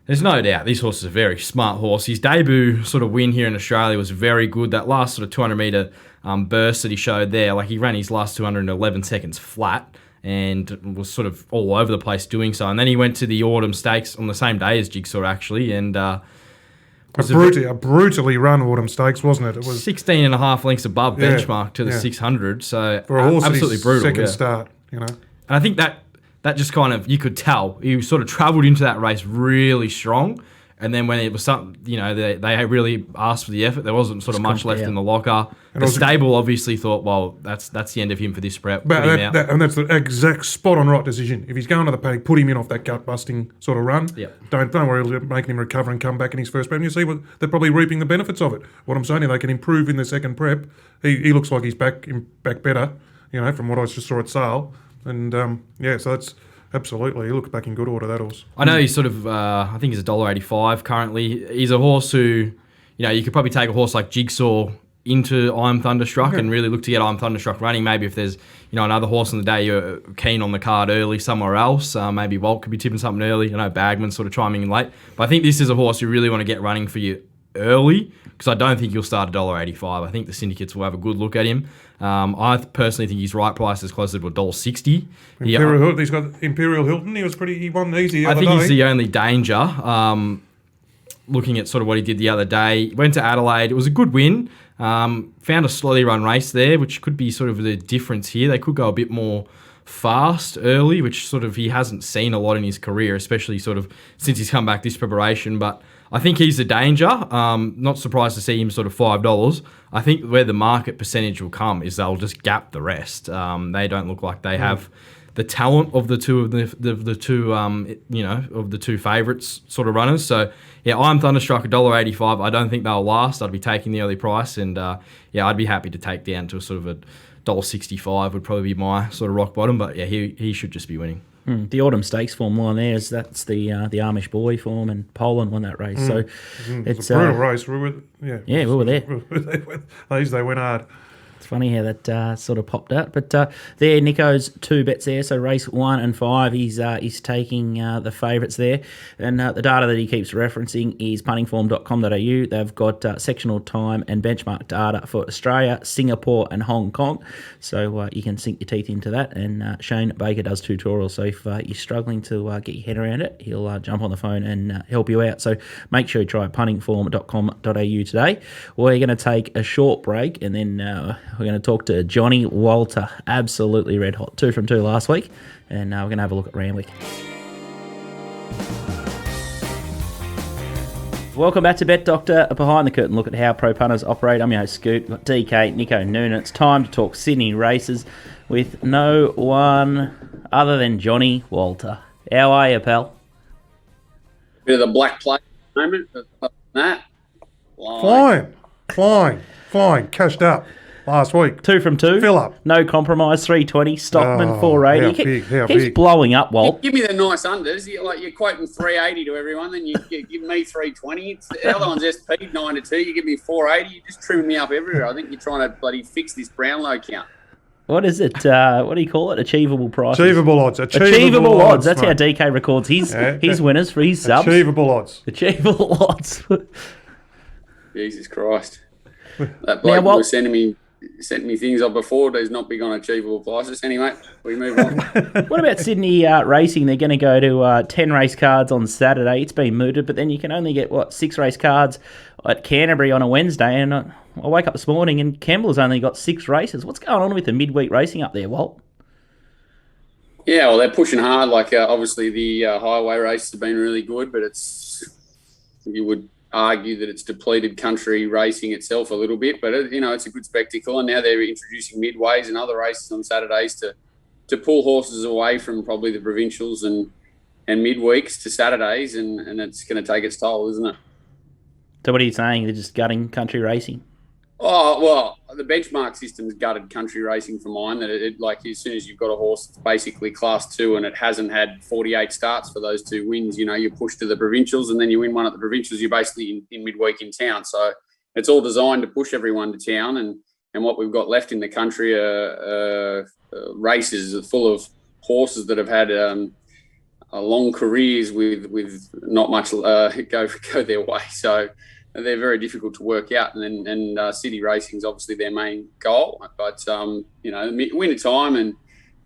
there's no doubt this horse is a very smart horse. His debut sort of win here in Australia was very good. That last sort of 200 metre burst that he showed there, like he ran his last 211 seconds flat and was sort of all over the place doing so. And then he went to the Autumn Stakes on the same day as Jigsaw actually, and a brutally run Autumn Stakes, wasn't it? It was 16 and a half lengths above benchmark to the 600. So for a horse absolutely brutal. Second start, And I think that just kind of, you could tell, he sort of travelled into that race really strong. And then when it was something, they really asked for the effort. There wasn't sort of much left in the locker. And the stable obviously thought, well, that's the end of him for this prep. And that's the exact spot on right decision. If he's going to the paddock, put him in off that gut busting sort of run. Yep. Don't worry about making him recover and come back in his first prep. And you see they're probably reaping the benefits of it. What I'm saying is they can improve in the second prep. He looks like he's back better, from what I just saw at Sale. And so that's absolutely, he looks back in good order, that horse. I know he's sort of, I think he's $1.85 currently. He's a horse who, you could probably take a horse like Jigsaw into I'm Thunderstruck and really look to get I'm Thunderstruck running. Maybe if there's, another horse on the day you're keen on the card early somewhere else, maybe Walt could be tipping something early. Bagman's sort of chiming in late. But I think this is a horse you really want to get running for you early, because I don't think you'll start $1.85. I think the syndicates will have a good look at him. I personally think his right price is closer to $1.60. He's got Imperial Hilton. He won easy the other day. I think he's the only danger. Looking at sort of what he did the other day, went to Adelaide. It was a good win. Found a slowly run race there, which could be sort of the difference here. They could go a bit more fast early, which sort of he hasn't seen a lot in his career, especially sort of since he's come back this preparation. But I think he's a danger. Not surprised to see him sort of $5. I think where the market percentage will come is they'll just gap the rest. They don't look like they have the talent of the two of the two favourites sort of runners. So I'm Thunderstruck $1.85. I don't think they'll last. I'd be taking the early price, and I'd be happy to take down to a sort of $1.65 would probably be my sort of rock bottom. But he should just be winning. The Autumn Stakes form line there that's the Amish boy form, and Poland won that race. So it's a brutal race. We were there. They went hard. funny how that sort of popped out. But there, Nico's 2 bets there. So race 1 and 5, he's taking the favourites there. And the data that he keeps referencing is puntingform.com.au. They've got sectional time and benchmark data for Australia, Singapore and Hong Kong. So you can sink your teeth into that. And Shane Baker does tutorials. So if you're struggling to get your head around it, he'll jump on the phone and help you out. So make sure you try puntingform.com.au today. We're going to take a short break, and then we're going to talk to Johnny Walter. Absolutely red hot. 2 from 2 last week, and we're going to have a look at Randwick. Welcome back to Bet Doctor, a behind the curtain look at how pro punters operate. I'm your host Scoot. We've got DK, Nico, Noonan. It's time to talk Sydney races with no one other than Johnny Walter. How are you, pal? Bit of the black plate at the moment, but other than that, Flying. Cashed up last week. 2 from 2. Fill up. No compromise, 320. Stockman, 480. How Keeps big? blowing up, Walt. give me the nice unders. You're quoting 380 to everyone, then you give me 320. The other one's SP 9 to 2. You give me 480. You're just trimming me up everywhere. I think you're trying to bloody fix this Brownlow count. What is it? What do you call it? Achievable prices. Achievable odds. Achievable odds. That's mate. how DK records his winners for his subs. Achievable odds. Achievable odds. Jesus Christ. That bloke who was sent me things up before. He's not big on achievable prices. Anyway, we move on. What about Sydney racing? They're going to go to 10 race cards on Saturday. It's been mooted, but then you can only get, 6 race cards at Canterbury on a Wednesday. And I wake up this morning and Campbell's only got 6 races. What's going on with the midweek racing up there, Walt? Yeah, well, they're pushing hard. Like, obviously, the highway races have been really good, but you would argue that it's depleted country racing itself a little bit, but it's a good spectacle. And now they're introducing midways and other races on Saturdays to pull horses away from probably the provincials and midweeks to Saturdays, and it's going to take its toll, isn't it? So what are you saying? They're just gutting country racing? Oh, well, the benchmark system's gutted country racing for mine. That it like as soon as you've got a horse that's basically class 2 and it hasn't had 48 starts for those 2 wins, you push to the provincials and then you win one at the provincials. You're basically in midweek in town. So it's all designed to push everyone to town. And what we've got left in the country are races full of horses that have had long careers with not much go their way. So they're very difficult to work out, and city racing is obviously their main goal. But winter time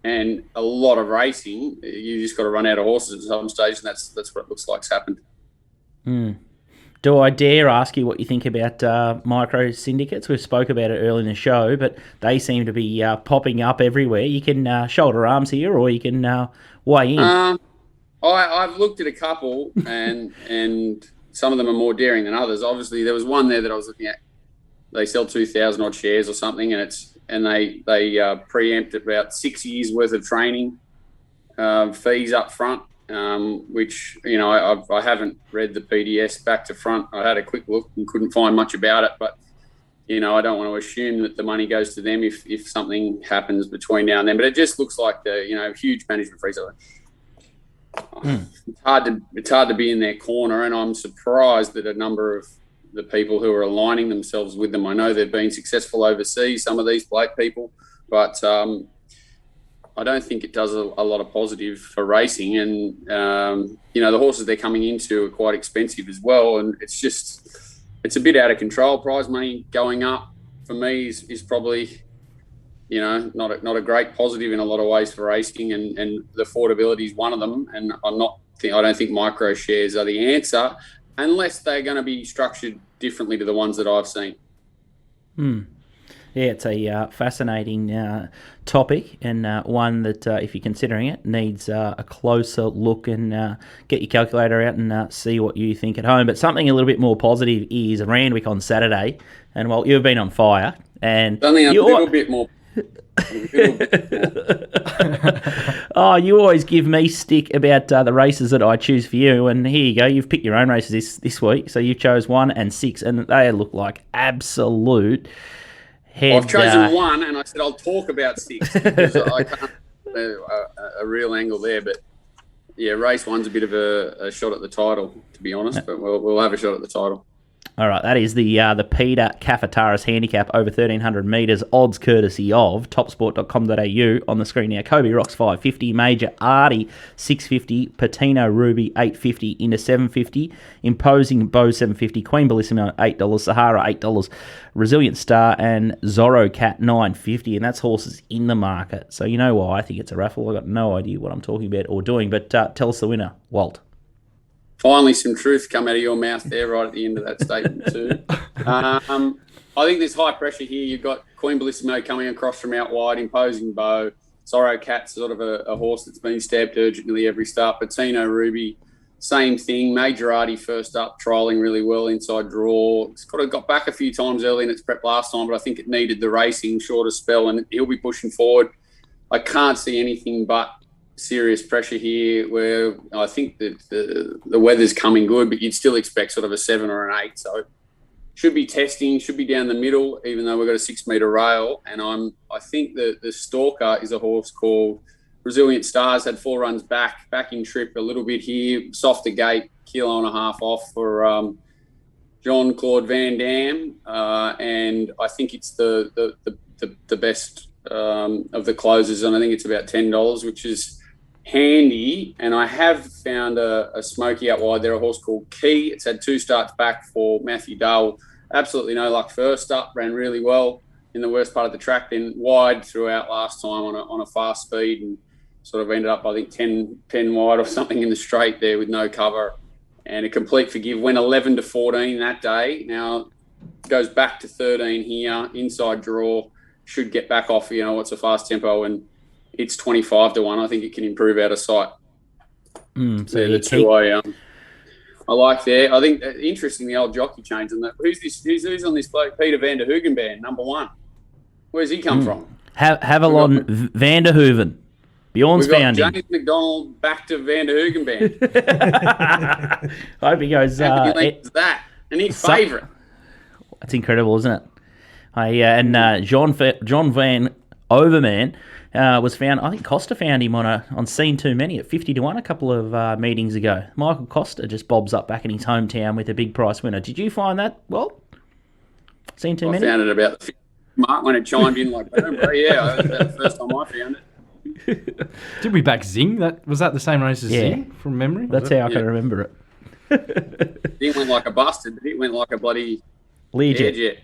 and a lot of racing, you just got to run out of horses at some stage, and that's what it looks like's happened. Do I dare ask you what you think about micro syndicates? We spoke about it earlier in the show, but they seem to be popping up everywhere. You can shoulder arms here, or you can weigh in. I've looked at a couple, and some of them are more daring than others. Obviously, there was one there that I was looking at. They sell 2,000 odd shares or something, and they preempt about 6 years worth of training fees up front, which I haven't read the PDS back to front. I had a quick look and couldn't find much about it, but I don't want to assume that the money goes to them if something happens between now and then. But it just looks like the huge management fees. It's hard to be in their corner, and I'm surprised that a number of the people who are aligning themselves with them, I know they've been successful overseas, some of these black people, but I don't think it does a lot of positive for racing. And the horses they're coming into are quite expensive as well, and it's a bit out of control. Prize money going up for me is probably not a great positive in a lot of ways for racing, and the affordability is one of them. And I don't think micro shares are the answer unless they're going to be structured differently to the ones that I've seen. Yeah, it's a fascinating topic, and one that, if you're considering it, needs a closer look, and get your calculator out and see what you think at home. But something a little bit more positive is Randwick on Saturday, and you've been on fire, and only a little bit more. Oh, you always give me stick about the races that I choose for you, and here you go. You've picked your own races this week, so you chose 1 and 6, and they look like absolute head. I've chosen 1, and I said I'll talk about 6 because I can't a real angle there. But yeah, race 1's a bit of a shot at the title, to be honest. But we'll have a shot at the title. All right, that is the Peter Cafetaris handicap over 1,300 metres, odds courtesy of topsport.com.au. On the screen now, Kobe Rocks 550, Major Artie 650, Patino Ruby 850 into 750, Imposing Bow 750, Queen Bellissimo $8, Sahara $8, Resilient Star and Zorro Cat 950, and that's horses in the market. So you know why I think it's a raffle. I've got no idea what I'm talking about or doing, but tell us the winner, Walt. Finally, some truth come out of your mouth there right at the end of that statement too. I think there's high pressure here. You've got Queen Bellissimo coming across from out wide, Imposing Bow. Zorro Cat's sort of a horse that's been stabbed urgently every start. Patino Ruby, same thing. Major Artie first up, trialling really well inside draw. It's got back a few times early in its prep last time, but I think it needed the racing, shorter spell, and he'll be pushing forward. I can't see anything but serious pressure here, where I think that the weather's coming good, but you'd still expect sort of a 7 or an 8. So should be testing, should be down the middle, even though we've got a 6 metre rail. And I think that the Stalker is a horse called Resilient Stars, had 4 runs back in trip a little bit here, softer gate, 1.5 kilos off for Jean-Claude Van Damme, and I think it's the best of the closers, and I think it's about $10, which is handy. And I have found a smoky out wide there, a horse called Key. It's had 2 starts back for Matthew Dale. Absolutely no luck first up, ran really well in the worst part of the track, then wide throughout last time on a fast speed, and sort of ended up, I think, 10 wide or something in the straight there with no cover and a complete forgive. Went 11 to 14 that day. Now goes back to 13 here, inside draw, should get back off, what's a fast tempo, and it's 25 to 1. I think it can improve out of sight. So they're the two I like there. I think interesting, the old jockey change on that. Who's on this bloke? Peter van der Hoogenband, number 1. Where's he come from? Havilon van der Hooven. Bjorn's found him. James McDonald back to van der Hoogenband. I hope he goes. That and his favourite. That's incredible, isn't it? And John Van Overman was found. I think Costa found him on Seen Too Many at 50 to 1 a couple of meetings ago. Michael Costa just bobs up back in his hometown with a big price winner. Did you find that? Well, Seen Too Many. I found it about the mark when it chimed in like that. Yeah, that was the first time I found it. Did we back Zing? Was that the same race as Zing from memory? That's how I can remember it. He went like a bastard, but he went like a bloody Learjet.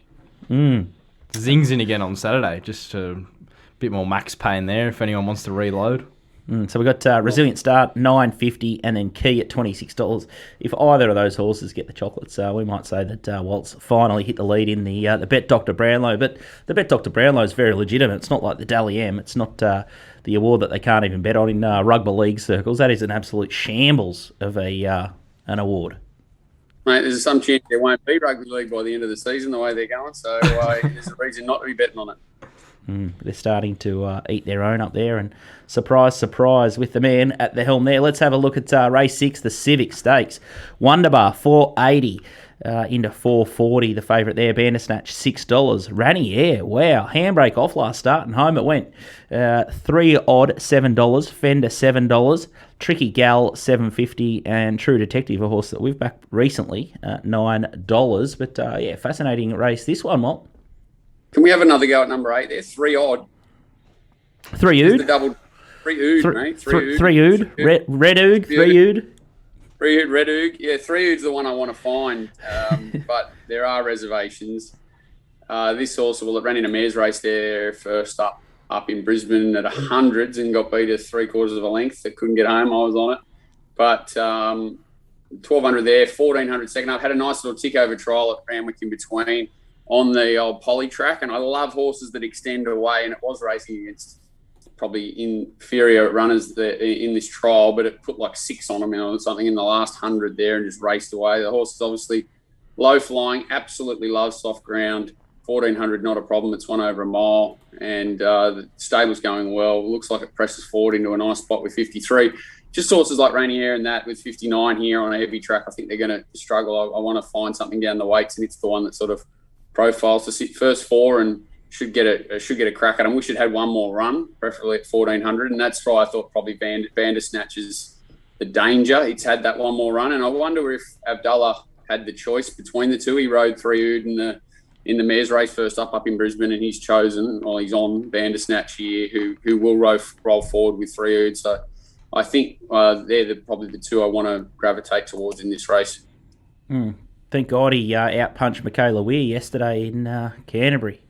Zing's in again on Saturday, just a bit more max pain there if anyone wants to reload. So we've got Resilient Start, $9.50, and then Key at $26. If either of those horses get the chocolates, we might say that Walt's finally hit the lead in the Bet Dr. Brownlow. But the Bet Dr. Brownlow is very legitimate. It's not like the Dally M. It's not the award that they can't even bet on in rugby league circles. That is an absolute shambles of an award. Mate, there's some chance there won't be rugby league by the end of the season, the way they're going. So there's a reason not to be betting on it. They're starting to eat their own up there, and surprise, surprise, with the man at the helm there. Let's have a look at race 6, the Civic Stakes. Wonderbar, $4.80 into $4.40. The favourite there, Bandersnatch, $6. Rani Air, wow, handbrake off last start, and home it went. 3 odd, $7. Fender, $7. Tricky Gal, $7.50, and True Detective, a horse that we've backed recently, $9. But fascinating race this one, Walt. Can we have another go at number 8 there? 3 odd. 3 ood. The double 3 ood, mate. 3 ood. Red ood. 3 ood. 3 ood, red ood. Yeah, 3 ood's the one I want to find. But there are reservations. This horse, well, it ran in a mare's race there first up in Brisbane at 100s and got beat at 3/4 of a length. It couldn't get home. I was on it. But 1,200 there, 1,400 second up. Had a nice little tick over trial at Randwick in between on the old poly track, and I love horses that extend away, and it was racing against probably inferior runners in this trial, but it put like 6 on them or something in the last 100 there and just raced away. The horse is obviously low flying, absolutely loves soft ground. 1,400, not a problem. It's 1 over a mile, and the stable's going well. Looks like it presses forward into a nice spot with 53. Just horses like Rainier and that with 59 here on a heavy track, I think they're going to struggle. I want to find something down the weights, and it's the one that sort of profiles to sit first 4 and should get a crack at them. Wish it had one more run, preferably at 1,400, and that's why I thought probably Bandersnatch is the danger. It's had that one more run, and I wonder if Abdullah had the choice between the two. He rode 3 Ood in the mares race first up in Brisbane, and he's chosen, or he's on Bandersnatch here, who will roll forward with 3 Ood. So I think they're probably the two I want to gravitate towards in this race. Thank God he outpunched Michaela Weir yesterday in Canterbury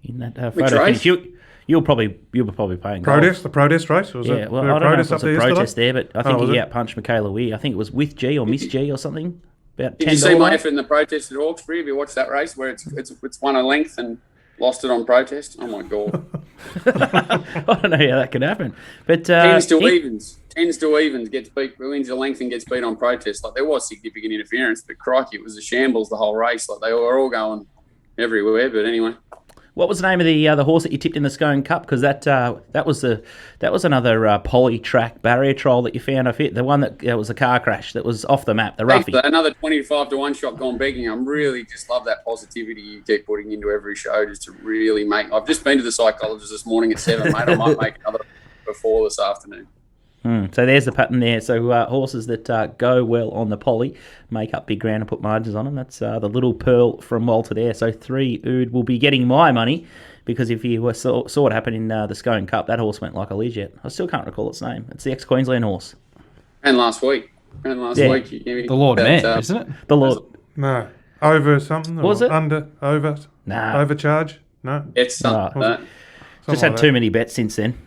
in that Which photo race? finish. You were probably paying Protest, the protest race? Was yeah, it, well, there I a don't know if protest it up was a there protest yesterday? there, but I think was he it? outpunched Michaela Weir. I think it was with G or Miss G or something. About Did you see $10. my effort in the protest at Hawkesbury? Have you watched that race where it's won a length and lost it on protest? Oh my God! I don't know how that could happen, but Tens to evens gets beat, wins a length and gets beat on protest. Like, there was significant interference, but crikey, it was a shambles the whole race. Like, they were all going everywhere. But anyway, What was the name of the horse that you tipped in the Scone Cup? Because that was another poly track barrier trial that you found off it. The one that was a car crash that was off the map. The roughie. Another 25 to 1 shot gone begging. I'm really just love that positivity you keep putting into every show, just to really make. I've just been to the psychologist this morning at 7, mate. I might make another before this afternoon. So there's the pattern there. So horses that go well on the poly make up big ground and put margins on them. That's the Little Pearl from Walter there. So 3 Ood will be getting my money, because if you saw what happened in the Scone Cup, that horse went like a legit. I still can't recall its name. It's the ex-Queensland horse. And last week. Week. You gave me The Lord that, Mayor, isn't it? The Lord. No. Over something? Was or it? Over? Nah. Overcharge? No. It's something like that. Just Something had like too that. many bets since then.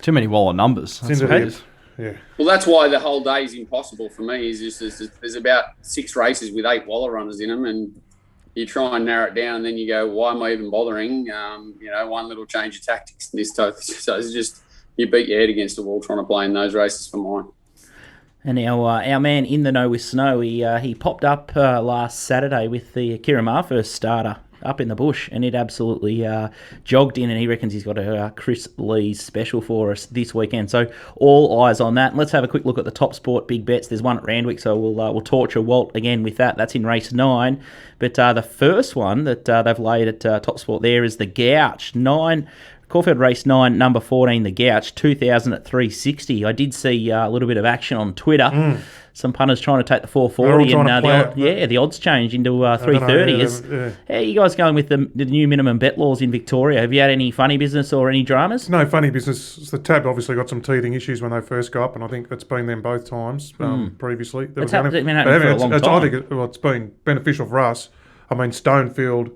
Too many Waller numbers. That's Into what it the- is. Yeah. Well, that's why the whole day is impossible for me. Is just there's about 6 races with 8 Waller runners in them, and you try and narrow it down, and then you go, why am I even bothering? One little change of tactics. So it's just, you beat your head against the wall trying to play in those races for mine. And our man in the know with Snow, he popped up last Saturday with the Kira first starter up in the bush, and it absolutely jogged in, and he reckons he's got a Chris Lee's special for us this weekend. So all eyes on that. And let's have a quick look at the TopSport big bets. There's one at Randwick, so we'll torture Walt again with that. That's in race 9. But the first one that they've laid at TopSport there is the Gouch. Caulfield race 9, number 14, the Gouch, 2,000 at 360. I did see a little bit of action on Twitter. Some punters trying to take the 440, They're all and trying to the odds change into 330. How are you guys going with the new minimum bet laws in Victoria? Have you had any funny business or any dramas? No funny business. The Tab obviously got some teething issues when they first go up, and I think it's been them both times previously. It's been happening for a long time. I think it's been beneficial for us. I mean, Stonefield,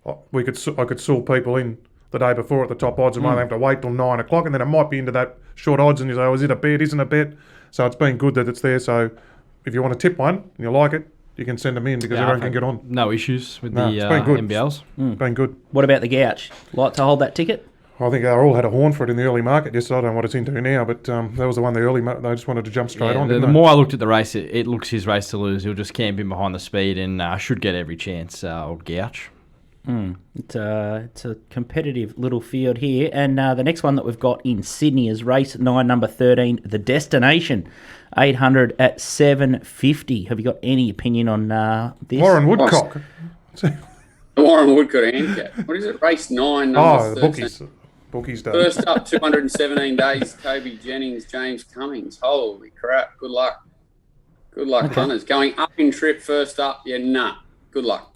I could saw people in the day before at the top odds, and might have to wait till 9 o'clock, and then it might be into that short odds, and you say, oh, is it a bet, isn't it a bet? So it's been good that it's there. So if you want to tip one and you like it, you can send them in, because everyone can get on. No issues with No, the it's been good. NBLs. It's been good. What about the Gouch? Like to hold that ticket? I think they all had a horn for it in the early market yesterday. I don't know what it's into now, but that was the one, they just wanted to jump straight on. The didn't they? more I looked at the race, it looks his race to lose. He'll just camp in behind the speed and should get every chance, old Gouch. It's a competitive little field here. And the next one that we've got in Sydney is race 9, number 13, the Destination, 800 at 750. Have you got any opinion on this? Warren Woodcock. Warren Woodcock handicap. What is it? Race 9, number The 13. bookies day. First up, 217 days, Toby Jennings, James Cummings. Holy crap. Good luck. Good luck, punters. Going up in trip first up, good luck.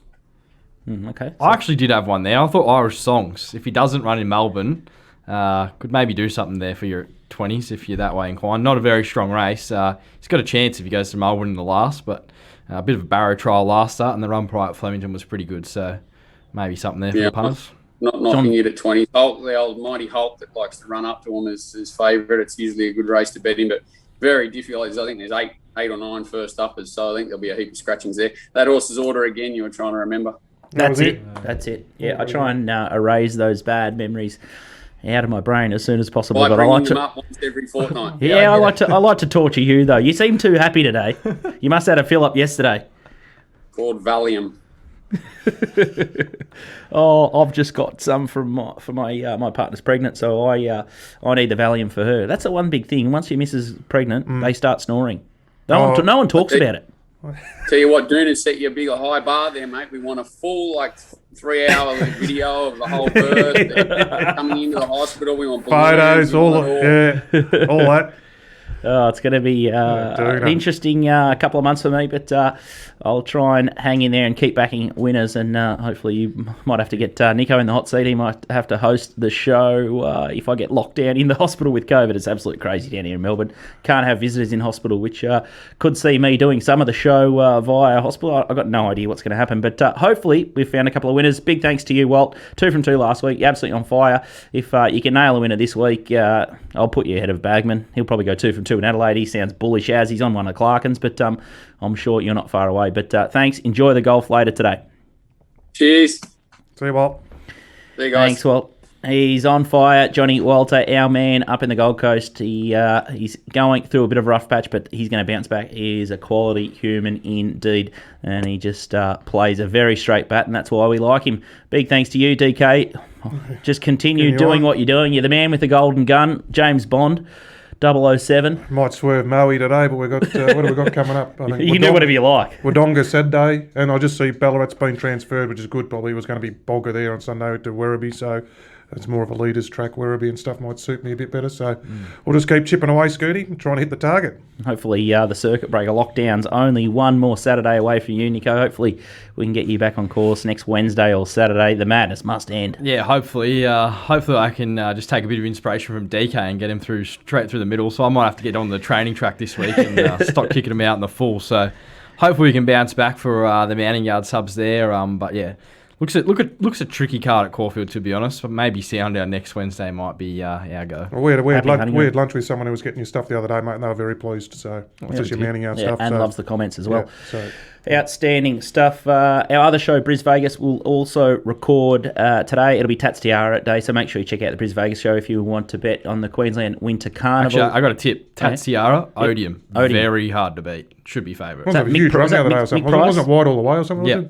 Okay. I actually did have one there. I thought Irish Songs, if he doesn't run in Melbourne, could maybe do something there for your 20s if you're that way inclined. Not a very strong race. He's got a chance if he goes to Melbourne in the last, but a bit of a barrow trial last start, and the run prior at Flemington was pretty good, so maybe something there for the punters. Not knocking it at 20. Hulk, the old mighty Hulk that likes to run up to him is his favourite. It's usually a good race to bet him, but very difficult. I think there's eight or 9 first uppers, so I think there'll be a heap of scratchings there. That horse's order again, you were trying to remember. That's it. Yeah, I try and erase those bad memories out of my brain as soon as possible. By but I bringing like them to. up once every fortnight. Yeah, I like to torture you though. You seem too happy today. You must have had a fill up yesterday. Called Valium. Oh, I've just got some for my partner's pregnant, so I need the Valium for her. That's the one big thing. Once your missus is pregnant, they start snoring. No one talks about it. Tell you what, Noonan set you a big high bar there, mate. We want a full 3-hour video of the whole birth. Coming into the hospital, we want Photos, balloons, all that. Oh, it's going to be an interesting couple of months for me, but I'll try and hang in there and keep backing winners, and hopefully you might have to get Nico in the hot seat. He might have to host the show if I get locked down in the hospital with COVID. It's absolutely crazy down here in Melbourne. Can't have visitors in hospital, which could see me doing some of the show via hospital. I've got no idea what's going to happen, but hopefully we've found a couple of winners. Big thanks to you, Walt. 2 from 2 last week. You're absolutely on fire. If you can nail a winner this week, I'll put you ahead of Bagman. He'll probably go 2 from 2 in Adelaide. He sounds bullish as he's on one of Clarkins, but I'm sure you're not far away. But thanks. Enjoy the golf later today. Cheers. See you, Walt. See you guys. Thanks, Walt. He's on fire, Johnny Walter, our man up in the Gold Coast. He's going through a bit of a rough patch, but he's going to bounce back. He is a quality human indeed, and he just plays a very straight bat, and that's why we like him. Big thanks to you, DK. Just continue doing what you're doing. You're the man with the golden gun, James Bond. 007. Might swerve Maui today, but we've got what have we got coming up? I think You can do whatever you like. Wodonga Saturday, and I just see Ballarat's been transferred, which is good. Probably was going to be Bogger there on Sunday to Werribee, so it's more of a leaders track. Werribee and stuff might suit me a bit better. So we'll just keep chipping away, Scooty, and trying to hit the target. Hopefully the circuit breaker lockdown's only one more Saturday away from you, Nico. Hopefully we can get you back on course next Wednesday or Saturday. The madness must end. Yeah, hopefully I can just take a bit of inspiration from DK and get him straight through the middle. So I might have to get on the training track this week and stop kicking him out in the full. So hopefully we can bounce back for the Mounting Yard subs there. But yeah, looks a tricky card at Caulfield, to be honest. But maybe Soundown next Wednesday might be our go. Well, we had lunch with someone who was getting your stuff the other day, mate, and they were very pleased. So it's just your Mounting Yard stuff. And loves the comments as well. Yeah, so. Outstanding stuff. Our other show, Bris Vegas, will also record today. It'll be Tats Tiara Day, so make sure you check out the Bris Vegas show if you want to bet on the Queensland Winter Carnival. Actually, I got a tip. Tats Tiara, Odium. Very hard to beat. Should be favourite. Wasn't it huge run the other day or something? Wasn't it wide all the way or something? Yeah,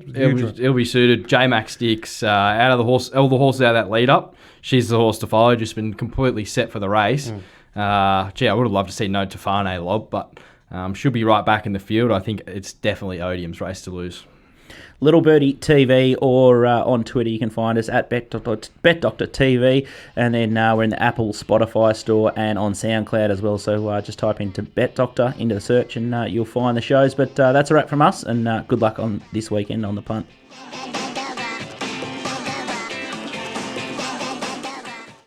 it'll be suited. J-Mac Sticks, out of the horse, all the horses out of that lead up. She's the horse to follow, just been completely set for the race. I would have loved to see No Tefane lob, but she'll be right back in the field. I think it's definitely Odium's race to lose. Little Birdie TV, or on Twitter you can find us at BetDoctorTV, and then we're in the Apple Spotify store and on SoundCloud as well, so just type into BetDoctor into the search and you'll find the shows. But that's a wrap from us, and good luck on this weekend on the punt.